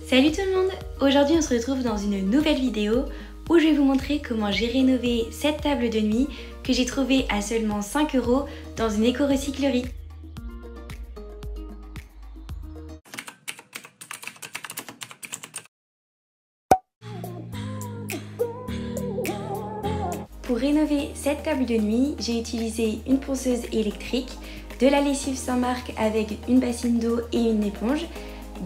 Salut tout le monde! Aujourd'hui on se retrouve dans une nouvelle vidéo où je vais vous montrer comment j'ai rénové cette table de nuit que j'ai trouvée à seulement 5 € dans une éco-recyclerie. Pour rénover cette table de nuit, j'ai utilisé une ponceuse électrique, de la lessive Saint-Marc avec une bassine d'eau et une éponge,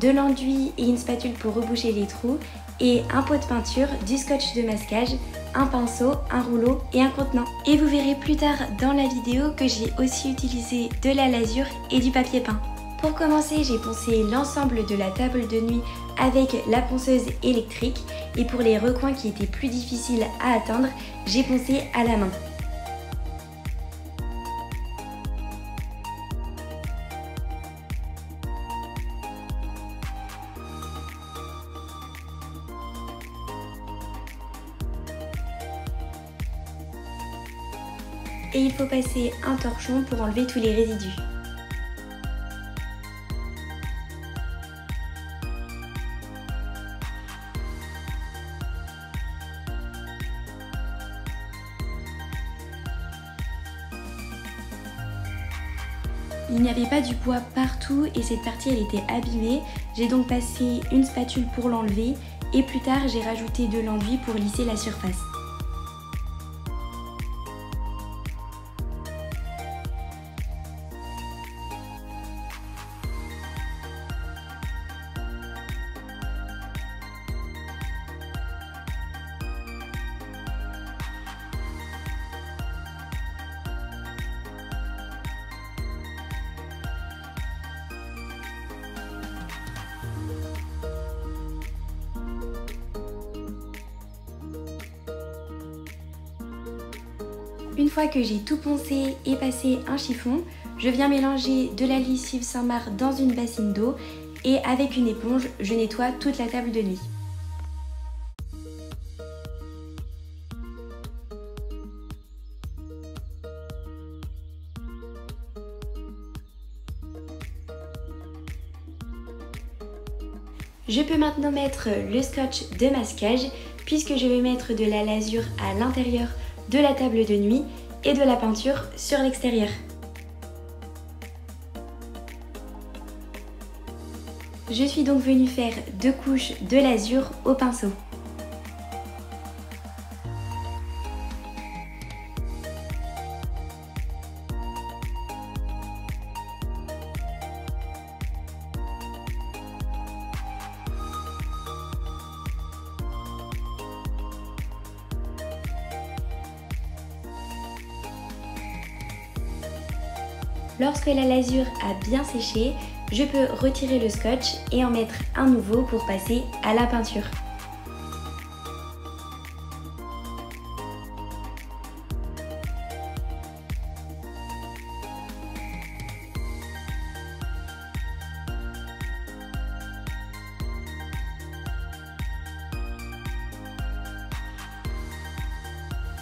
de l'enduit et une spatule pour reboucher les trous et un pot de peinture, du scotch de masquage, un pinceau, un rouleau et un contenant. Et vous verrez plus tard dans la vidéo que j'ai aussi utilisé de la lasure et du papier peint. Pour commencer, j'ai poncé l'ensemble de la table de nuit avec la ponceuse électrique et pour les recoins qui étaient plus difficiles à atteindre, j'ai poncé à la main. Et il faut passer un torchon pour enlever tous les résidus. Il n'y avait pas du bois partout et cette partie elle était abîmée. J'ai donc passé une spatule pour l'enlever et plus tard j'ai rajouté de l'enduit pour lisser la surface. Une fois que j'ai tout poncé et passé un chiffon, je viens mélanger de la lessive Saint-Marc dans une bassine d'eau et avec une éponge, je nettoie toute la table de nuit. Je peux maintenant mettre le scotch de masquage puisque je vais mettre de la lasure à l'intérieur de la table de nuit et de la peinture sur l'extérieur. Je suis donc venue faire 2 couches de lasure au pinceau. Lorsque la lasure a bien séché, je peux retirer le scotch et en mettre un nouveau pour passer à la peinture.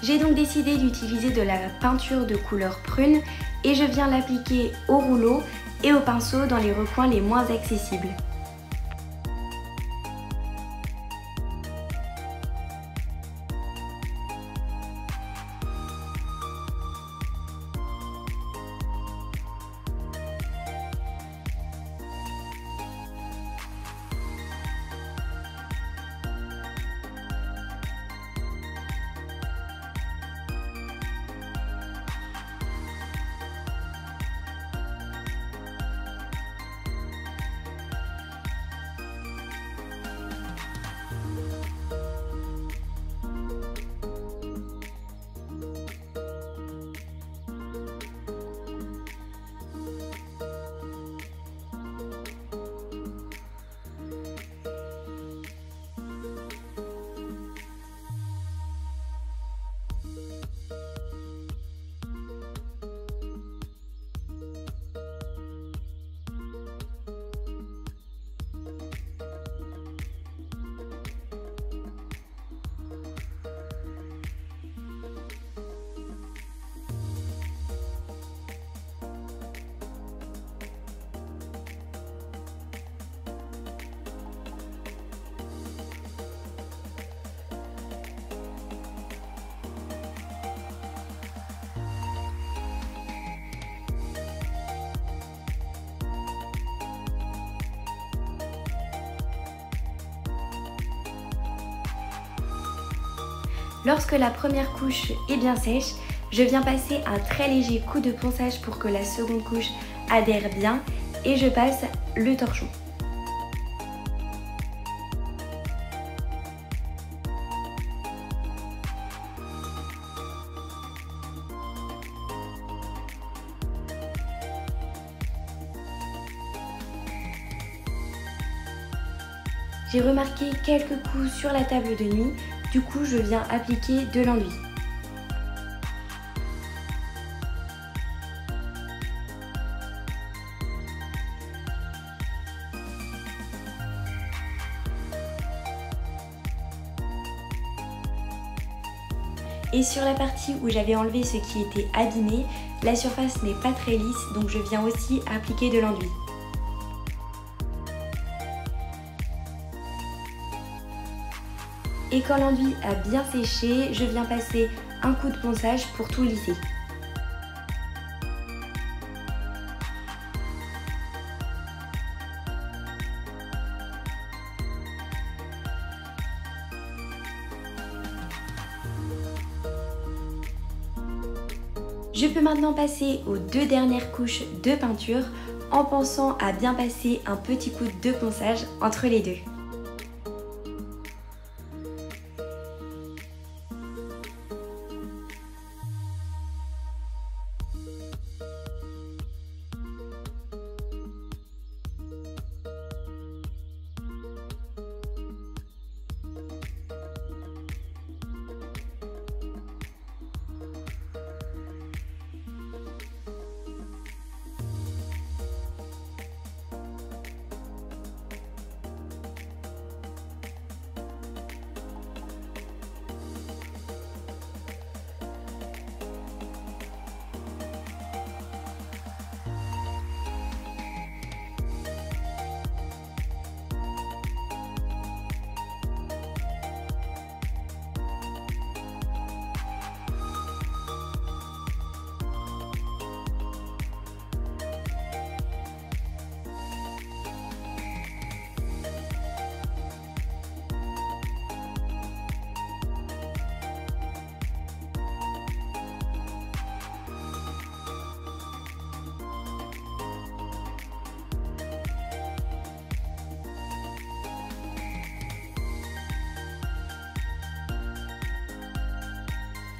J'ai donc décidé d'utiliser de la peinture de couleur prune et je viens l'appliquer au rouleau et au pinceau dans les recoins les moins accessibles. Lorsque la première couche est bien sèche, je viens passer un très léger coup de ponçage pour que la seconde couche adhère bien et je passe le torchon. J'ai remarqué quelques coups sur la table de nuit, du coup je viens appliquer de l'enduit. Et sur la partie où j'avais enlevé ce qui était abîmé, la surface n'est pas très lisse, donc je viens aussi appliquer de l'enduit. Et quand l'enduit a bien séché, je viens passer un coup de ponçage pour tout lisser. Je peux maintenant passer aux deux dernières couches de peinture en pensant à bien passer un petit coup de ponçage entre les deux.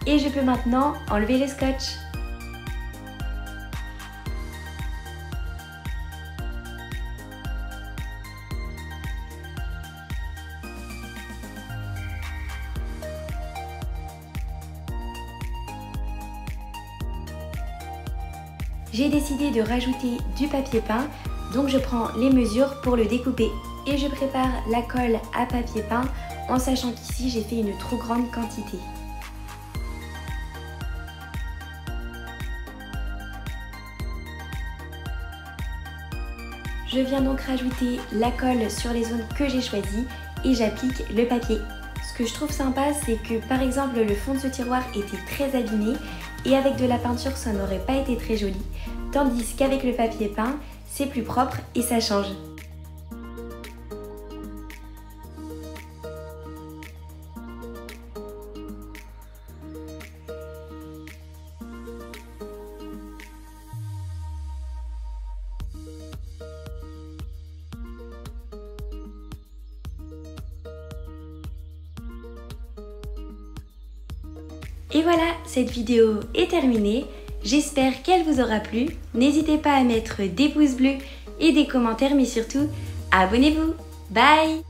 Et je peux maintenant enlever le scotch. J'ai décidé de rajouter du papier peint, donc je prends les mesures pour le découper. Et je prépare la colle à papier peint en sachant qu'ici j'ai fait une trop grande quantité. Je viens donc rajouter la colle sur les zones que j'ai choisies et j'applique le papier. Ce que je trouve sympa, c'est que par exemple le fond de ce tiroir était très abîmé et avec de la peinture ça n'aurait pas été très joli, tandis qu'avec le papier peint c'est plus propre et ça change. Et voilà, cette vidéo est terminée. J'espère qu'elle vous aura plu. N'hésitez pas à mettre des pouces bleus et des commentaires, mais surtout, abonnez-vous. Bye!